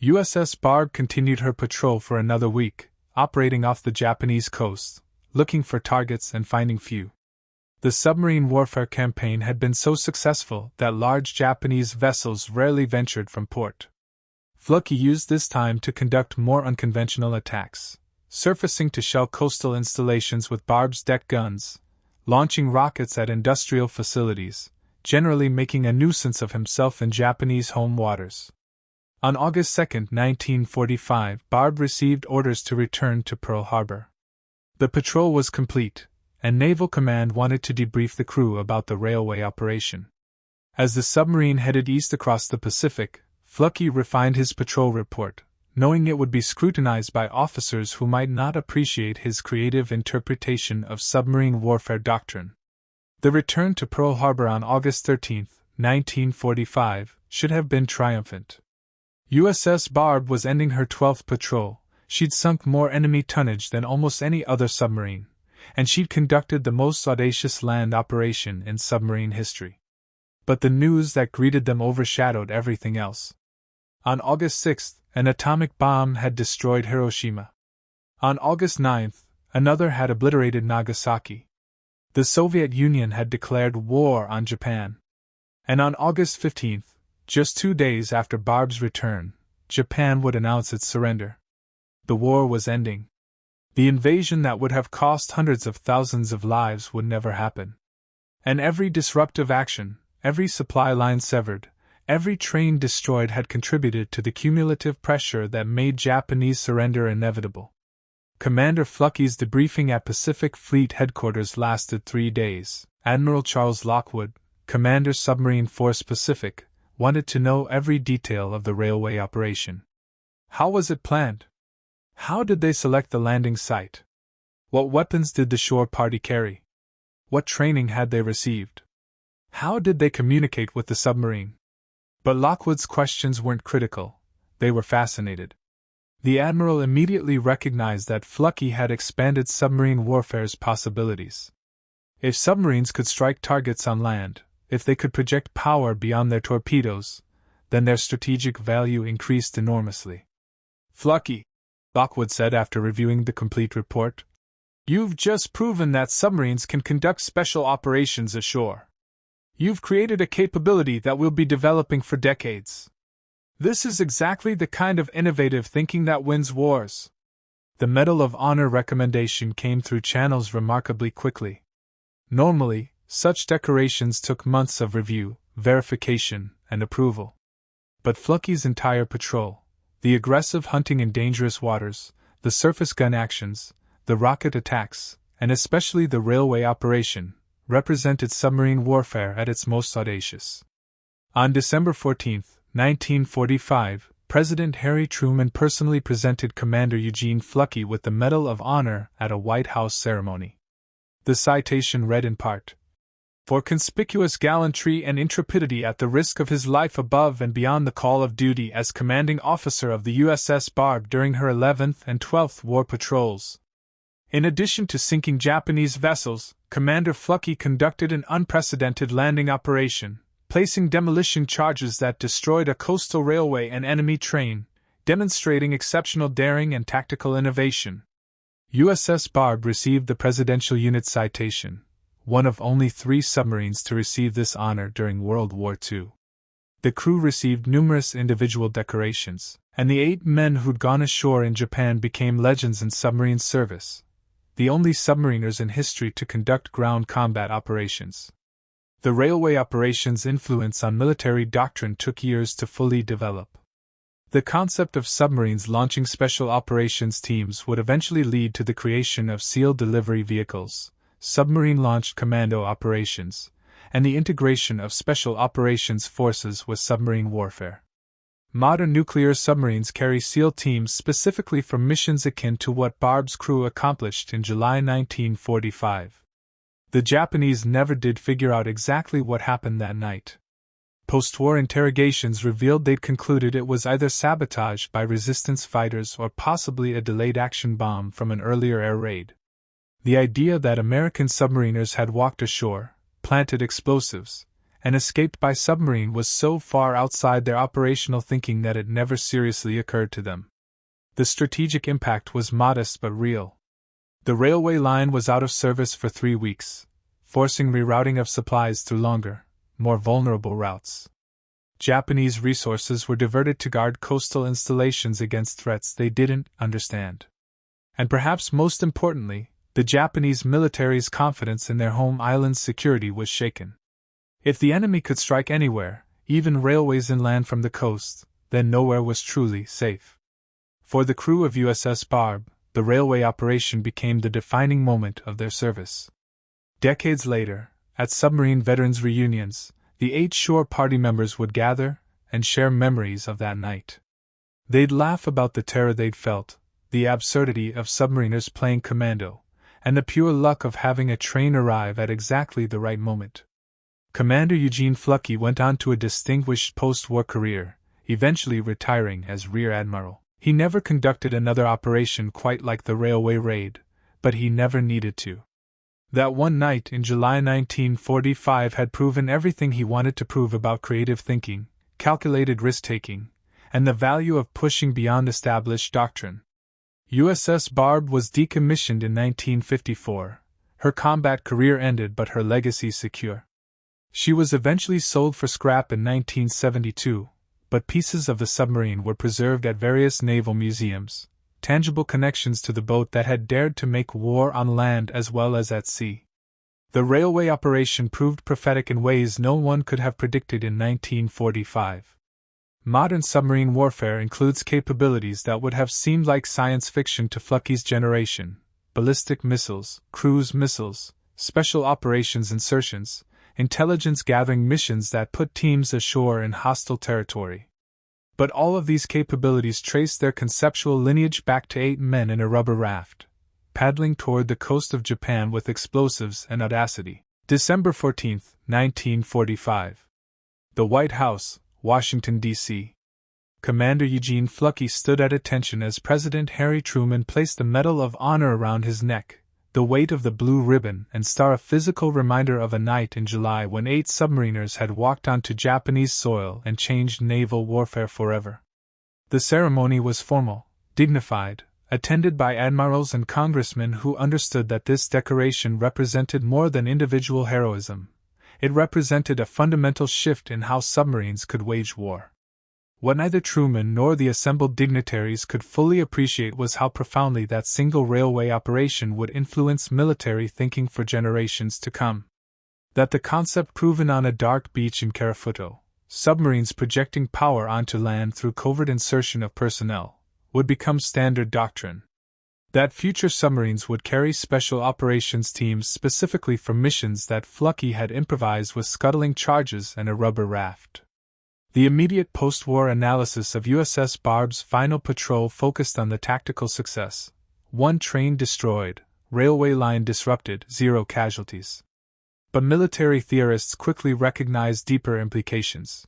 USS Barb continued her patrol for another week, operating off the Japanese coast, looking for targets and finding few. The submarine warfare campaign had been so successful that large Japanese vessels rarely ventured from port. Fluckey used this time to conduct more unconventional attacks, surfacing to shell coastal installations with Barb's deck guns, launching rockets at industrial facilities, generally making a nuisance of himself in Japanese home waters. On August 2, 1945, Barb received orders to return to Pearl Harbor. The patrol was complete, and Naval Command wanted to debrief the crew about the railway operation. As the submarine headed east across the Pacific, Fluckey refined his patrol report, knowing it would be scrutinized by officers who might not appreciate his creative interpretation of submarine warfare doctrine. The return to Pearl Harbor on August 13, 1945, should have been triumphant. USS Barb was ending her 12th patrol, she'd sunk more enemy tonnage than almost any other submarine, and she'd conducted the most audacious land operation in submarine history. But the news that greeted them overshadowed everything else. On August 6, an atomic bomb had destroyed Hiroshima. On August 9, another had obliterated Nagasaki. The Soviet Union had declared war on Japan. And on August 15, just 2 days after Barb's return, Japan would announce its surrender. The war was ending. The invasion that would have cost hundreds of thousands of lives would never happen. And every disruptive action, every supply line severed, every train destroyed had contributed to the cumulative pressure that made Japanese surrender inevitable. Commander Fluckey's debriefing at Pacific Fleet Headquarters lasted 3 days. Admiral Charles Lockwood, Commander Submarine Force Pacific, wanted to know every detail of the railway operation. How was it planned? How did they select the landing site? What weapons did the shore party carry? What training had they received? How did they communicate with the submarine? But Lockwood's questions weren't critical, they were fascinated. The Admiral immediately recognized that Fluckey had expanded submarine warfare's possibilities. If submarines could strike targets on land, if they could project power beyond their torpedoes, then their strategic value increased enormously. "Fluckey," Lockwood said after reviewing the complete report, "you've just proven that submarines can conduct special operations ashore. You've created a capability that we'll be developing for decades. This is exactly the kind of innovative thinking that wins wars." The Medal of Honor recommendation came through channels remarkably quickly. Normally, such decorations took months of review, verification, and approval. But Fluckey's entire patrol, the aggressive hunting in dangerous waters, the surface gun actions, the rocket attacks, and especially the railway operation, represented submarine warfare at its most audacious. On December 14, 1945, President Harry Truman personally presented Commander Eugene Fluckey with the Medal of Honor at a White House ceremony. The citation read in part, "For conspicuous gallantry and intrepidity at the risk of his life above and beyond the call of duty as commanding officer of the USS Barb during her 11th and 12th war patrols. In addition to sinking Japanese vessels, Commander Fluckey conducted an unprecedented landing operation, placing demolition charges that destroyed a coastal railway and enemy train, demonstrating exceptional daring and tactical innovation." USS Barb received the Presidential Unit Citation, one of only 3 submarines to receive this honor during World War II. The crew received numerous individual decorations, and the 8 men who'd gone ashore in Japan became legends in submarine service, the only submariners in history to conduct ground combat operations. The railway operations' influence on military doctrine took years to fully develop. The concept of submarines launching special operations teams would eventually lead to the creation of SEAL delivery vehicles, submarine-launched commando operations, and the integration of special operations forces with submarine warfare. Modern nuclear submarines carry SEAL teams specifically for missions akin to what Barb's crew accomplished in July 1945. The Japanese never did figure out exactly what happened that night. Post-war interrogations revealed they'd concluded it was either sabotage by resistance fighters or possibly a delayed action bomb from an earlier air raid. The idea that American submariners had walked ashore, planted explosives, and escaped by submarine was so far outside their operational thinking that it never seriously occurred to them. The strategic impact was modest but real. The railway line was out of service for 3 weeks, forcing rerouting of supplies through longer, more vulnerable routes. Japanese resources were diverted to guard coastal installations against threats they didn't understand. And perhaps most importantly, the Japanese military's confidence in their home island's security was shaken. If the enemy could strike anywhere, even railways inland from the coast, then nowhere was truly safe. For the crew of USS Barb, the railway operation became the defining moment of their service. Decades later, at submarine veterans reunions, the 8 shore party members would gather and share memories of that night. They'd laugh about the terror they'd felt, the absurdity of submariners playing commando, and the pure luck of having a train arrive at exactly the right moment. Commander Eugene Fluckey went on to a distinguished post-war career, eventually retiring as Rear Admiral. He never conducted another operation quite like the railway raid, but he never needed to. That one night in July 1945 had proven everything he wanted to prove about creative thinking, calculated risk-taking, and the value of pushing beyond established doctrine. USS Barb was decommissioned in 1954. Her combat career ended but her legacy secure. She was eventually sold for scrap in 1972, but pieces of the submarine were preserved at various naval museums, tangible connections to the boat that had dared to make war on land as well as at sea. The railway operation proved prophetic in ways no one could have predicted in 1945. Modern submarine warfare includes capabilities that would have seemed like science fiction to Fluckey's generation: ballistic missiles, cruise missiles, special operations insertions, intelligence-gathering missions that put teams ashore in hostile territory. But all of these capabilities trace their conceptual lineage back to 8 men in a rubber raft, paddling toward the coast of Japan with explosives and audacity. December 14, 1945. The White House, Washington, D.C. Commander Eugene Fluckey stood at attention as President Harry Truman placed the Medal of Honor around his neck, the weight of the blue ribbon and star a physical reminder of a night in July when 8 submariners had walked onto Japanese soil and changed naval warfare forever. The ceremony was formal, dignified, attended by admirals and congressmen who understood that this decoration represented more than individual heroism. It represented a fundamental shift in how submarines could wage war. What neither Truman nor the assembled dignitaries could fully appreciate was how profoundly that single railway operation would influence military thinking for generations to come. That the concept proven on a dark beach in Karafuto, submarines projecting power onto land through covert insertion of personnel, would become standard doctrine. That future submarines would carry special operations teams specifically for missions that Fluckey had improvised with scuttling charges and a rubber raft. The immediate post-war analysis of USS Barb's final patrol focused on the tactical success: 1 train destroyed, railway line disrupted, 0 casualties. But military theorists quickly recognized deeper implications.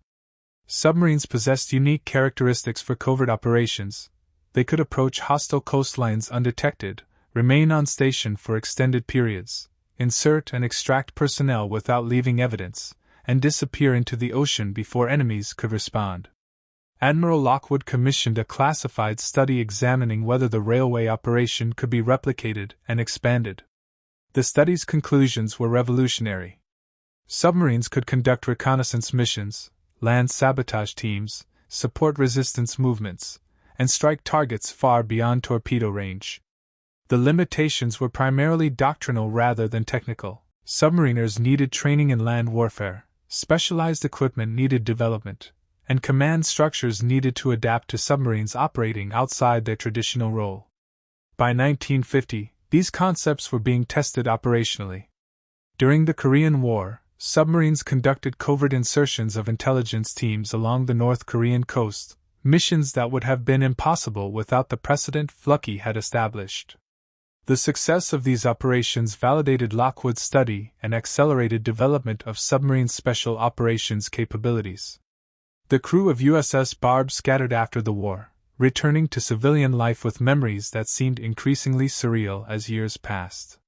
Submarines possessed unique characteristics for covert operations. They could approach hostile coastlines undetected, remain on station for extended periods, insert and extract personnel without leaving evidence, and disappear into the ocean before enemies could respond. Admiral Lockwood commissioned a classified study examining whether the railway operation could be replicated and expanded. The study's conclusions were revolutionary. Submarines could conduct reconnaissance missions, land sabotage teams, support resistance movements, and strike targets far beyond torpedo range. The limitations were primarily doctrinal rather than technical. Submariners needed training in land warfare, specialized equipment needed development, and command structures needed to adapt to submarines operating outside their traditional role. By 1950, these concepts were being tested operationally. During the Korean War, submarines conducted covert insertions of intelligence teams along the North Korean coast, missions that would have been impossible without the precedent Fluckey had established. The success of these operations validated Lockwood's study and accelerated development of submarine special operations capabilities. The crew of USS Barb scattered after the war, returning to civilian life with memories that seemed increasingly surreal as years passed.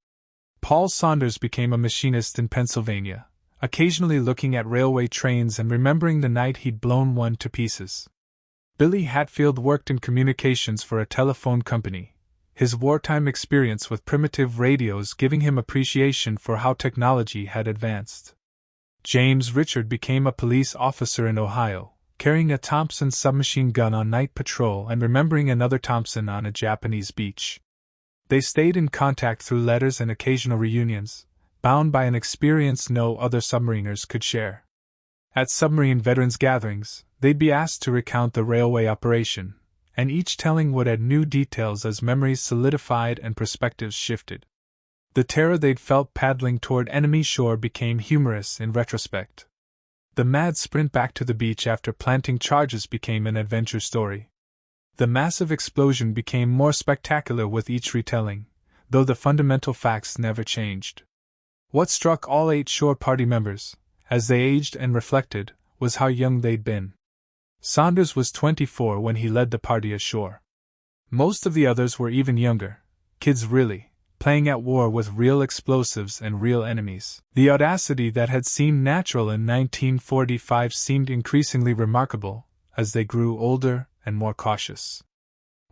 Paul Saunders became a machinist in Pennsylvania, occasionally looking at railway trains and remembering the night he'd blown one to pieces. Billy Hatfield worked in communications for a telephone company, his wartime experience with primitive radios giving him appreciation for how technology had advanced. James Richard became a police officer in Ohio, carrying a Thompson submachine gun on night patrol and remembering another Thompson on a Japanese beach. They stayed in contact through letters and occasional reunions, bound by an experience no other submariners could share. At submarine veterans gatherings, they'd be asked to recount the railway operation, and each telling would add new details as memories solidified and perspectives shifted. The terror they'd felt paddling toward enemy shore became humorous in retrospect. The mad sprint back to the beach after planting charges became an adventure story. The massive explosion became more spectacular with each retelling, though the fundamental facts never changed. What struck all 8 shore party members, as they aged and reflected, was how young they'd been. Saunders was 24 when he led the party ashore. Most of the others were even younger, kids really, playing at war with real explosives and real enemies. The audacity that had seemed natural in 1945 seemed increasingly remarkable as they grew older and more cautious.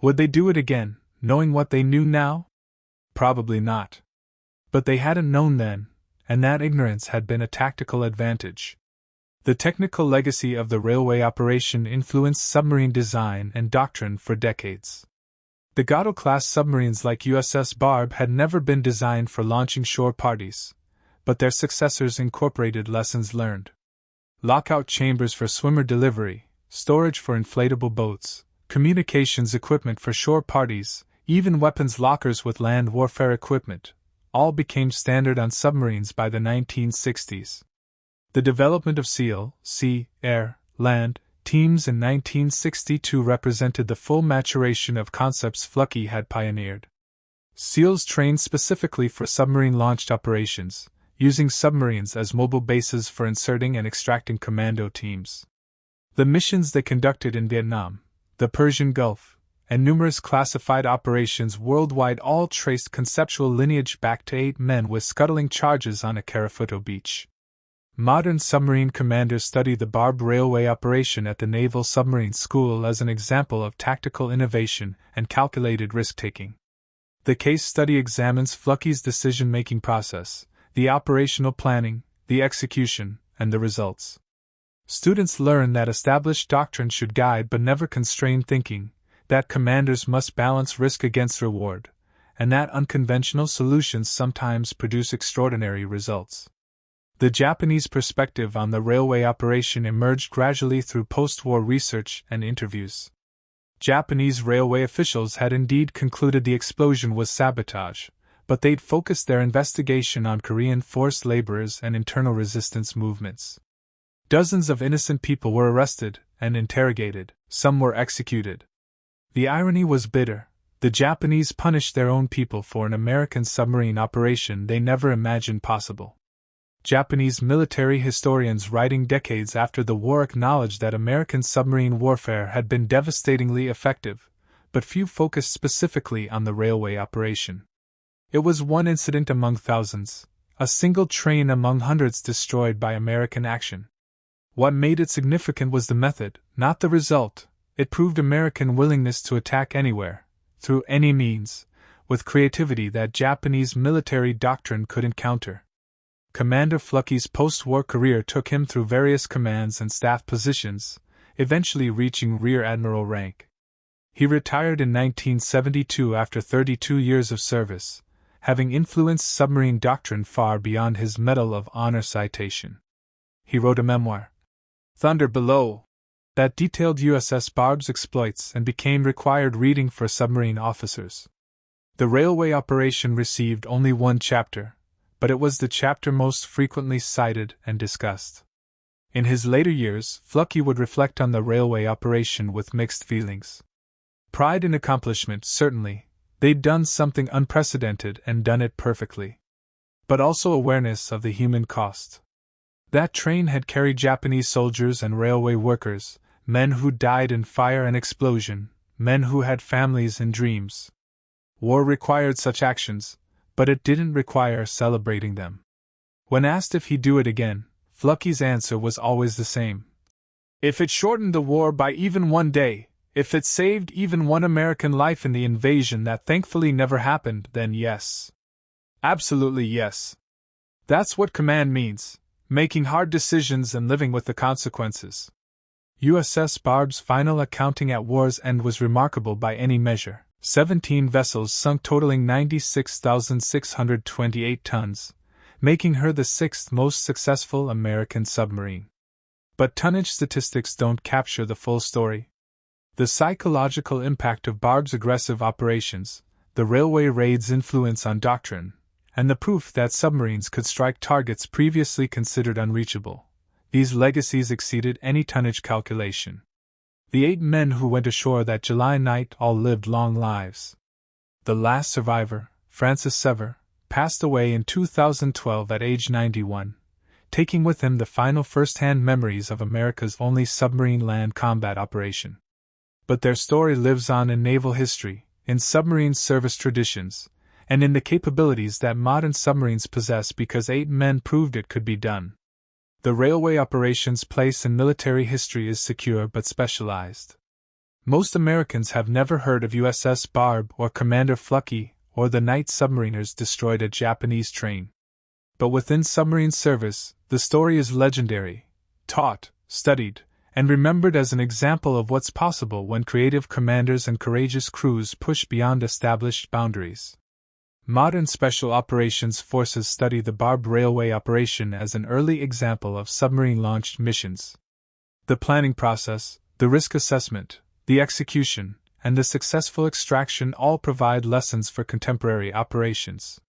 Would they do it again, knowing what they knew now? Probably not. But they hadn't known then, and that ignorance had been a tactical advantage. The technical legacy of the railway operation influenced submarine design and doctrine for decades. The Gatto-class submarines like USS Barb had never been designed for launching shore parties, but their successors incorporated lessons learned. Lockout chambers for swimmer delivery, storage for inflatable boats, communications equipment for shore parties, even weapons lockers with land warfare equipment, all became standard on submarines by the 1960s. The development of SEAL, sea, air, land, teams in 1962 represented the full maturation of concepts Fluckey had pioneered. SEALs trained specifically for submarine-launched operations, using submarines as mobile bases for inserting and extracting commando teams. The missions they conducted in Vietnam, the Persian Gulf, and numerous classified operations worldwide all traced conceptual lineage back to 8 men with scuttling charges on a Karafuto beach. Modern submarine commanders study the Barb railway operation at the Naval Submarine School as an example of tactical innovation and calculated risk-taking. The case study examines Fluckey's decision-making process, the operational planning, the execution, and the results. Students learn that established doctrine should guide but never constrain thinking, that commanders must balance risk against reward, and that unconventional solutions sometimes produce extraordinary results. The Japanese perspective on the railway operation emerged gradually through post-war research and interviews. Japanese railway officials had indeed concluded the explosion was sabotage, but they'd focused their investigation on Korean forced laborers and internal resistance movements. Dozens of innocent people were arrested and interrogated, some were executed. The irony was bitter. The Japanese punished their own people for an American submarine operation they never imagined possible. Japanese military historians writing decades after the war acknowledged that American submarine warfare had been devastatingly effective, but few focused specifically on the railway operation. It was one incident among thousands, a single train among hundreds destroyed by American action. What made it significant was the method, not the result. It proved American willingness to attack anywhere, through any means, with creativity that Japanese military doctrine could encounter. Commander Fluckey's post-war career took him through various commands and staff positions, eventually reaching Rear Admiral rank. He retired in 1972 after 32 years of service, having influenced submarine doctrine far beyond his Medal of Honor citation. He wrote a memoir, Thunder Below, that detailed USS Barb's exploits and became required reading for submarine officers. The railway operation received only one chapter, but it was the chapter most frequently cited and discussed. In his later years, Fluckey would reflect on the railway operation with mixed feelings. Pride in accomplishment, certainly, they'd done something unprecedented and done it perfectly. But also awareness of the human cost. That train had carried Japanese soldiers and railway workers, men who died in fire and explosion, men who had families and dreams. War required such actions, but it didn't require celebrating them. When asked if he'd do it again, Fluckey's answer was always the same. If it shortened the war by even one day, if it saved even one American life in the invasion that thankfully never happened, then yes. Absolutely yes. That's what command means, making hard decisions and living with the consequences. USS Barb's final accounting at war's end was remarkable by any measure. 17 vessels sunk totaling 96,628 tons, making her the 6th most successful American submarine. But tonnage statistics don't capture the full story. The psychological impact of Barb's aggressive operations, the railway raid's influence on doctrine, and the proof that submarines could strike targets previously considered unreachable, these legacies exceeded any tonnage calculation. The 8 men who went ashore that July night all lived long lives. The last survivor, Francis Sever, passed away in 2012 at age 91, taking with him the final first-hand memories of America's only submarine land combat operation. But their story lives on in naval history, in submarine service traditions, and in the capabilities that modern submarines possess because 8 men proved it could be done. The railway operation's place in military history is secure but specialized. Most Americans have never heard of USS Barb or Commander Fluckey or the night submariners destroyed a Japanese train. But within submarine service, the story is legendary, taught, studied, and remembered as an example of what's possible when creative commanders and courageous crews push beyond established boundaries. Modern special operations forces study the Barb railway operation as an early example of submarine-launched missions. The planning process, the risk assessment, the execution, and the successful extraction all provide lessons for contemporary operations.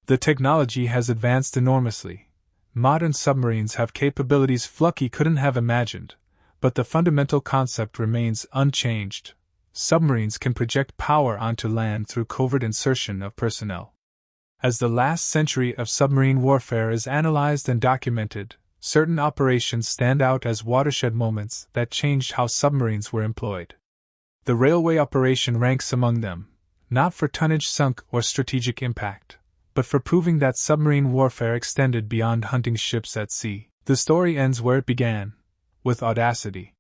The technology has advanced enormously. Modern submarines have capabilities Fluckey couldn't have imagined, but the fundamental concept remains unchanged. Submarines can project power onto land through covert insertion of personnel. As the last century of submarine warfare is analyzed and documented, certain operations stand out as watershed moments that changed how submarines were employed. The railway operation ranks among them, not for tonnage sunk or strategic impact, but for proving that submarine warfare extended beyond hunting ships at sea. The story ends where it began, with audacity.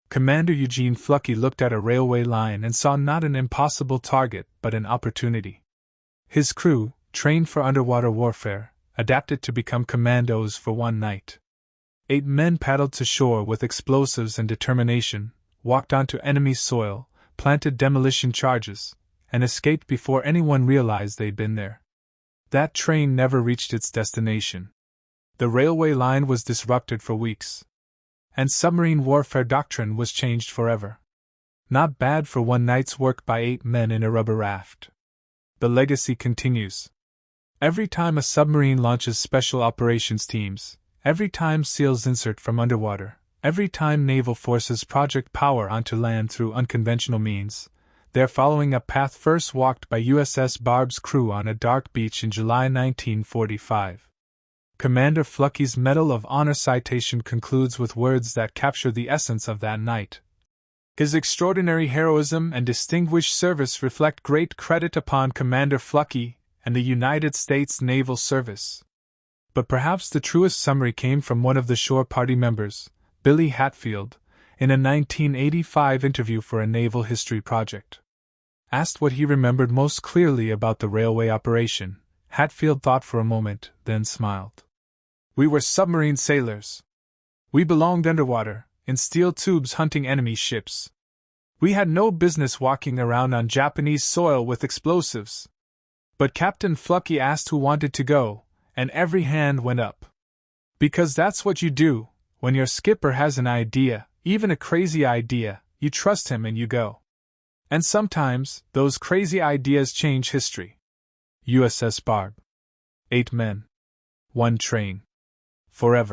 Commander Eugene Fluckey looked at a railway line and saw not an impossible target but an opportunity. His crew, trained for underwater warfare, adapted to become commandos for one night. 8 men paddled to shore with explosives and determination, walked onto enemy soil, planted demolition charges, and escaped before anyone realized they'd been there. That train never reached its destination. The railway line was disrupted for weeks, and submarine warfare doctrine was changed forever. Not bad for one night's work by 8 men in a rubber raft. The legacy continues. Every time a submarine launches special operations teams, every time SEALs insert from underwater, every time naval forces project power onto land through unconventional means, they're following a path first walked by USS Barb's crew on a dark beach in July 1945. Commander Fluckey's Medal of Honor citation concludes with words that capture the essence of that night. His extraordinary heroism and distinguished service reflect great credit upon Commander Fluckey and the United States Naval Service. But perhaps the truest summary came from one of the shore party members, Billy Hatfield, in a 1985 interview for a naval history project. Asked what he remembered most clearly about the railway operation, Hatfield thought for a moment, then smiled. "We were submarine sailors. We belonged underwater, in steel tubes hunting enemy ships. We had no business walking around on Japanese soil with explosives. But Captain Fluckey asked who wanted to go, and every hand went up. Because that's what you do, when your skipper has an idea, even a crazy idea, you trust him and you go. And sometimes, those crazy ideas change history." USS Barb. 8 men. 1 train. Forever.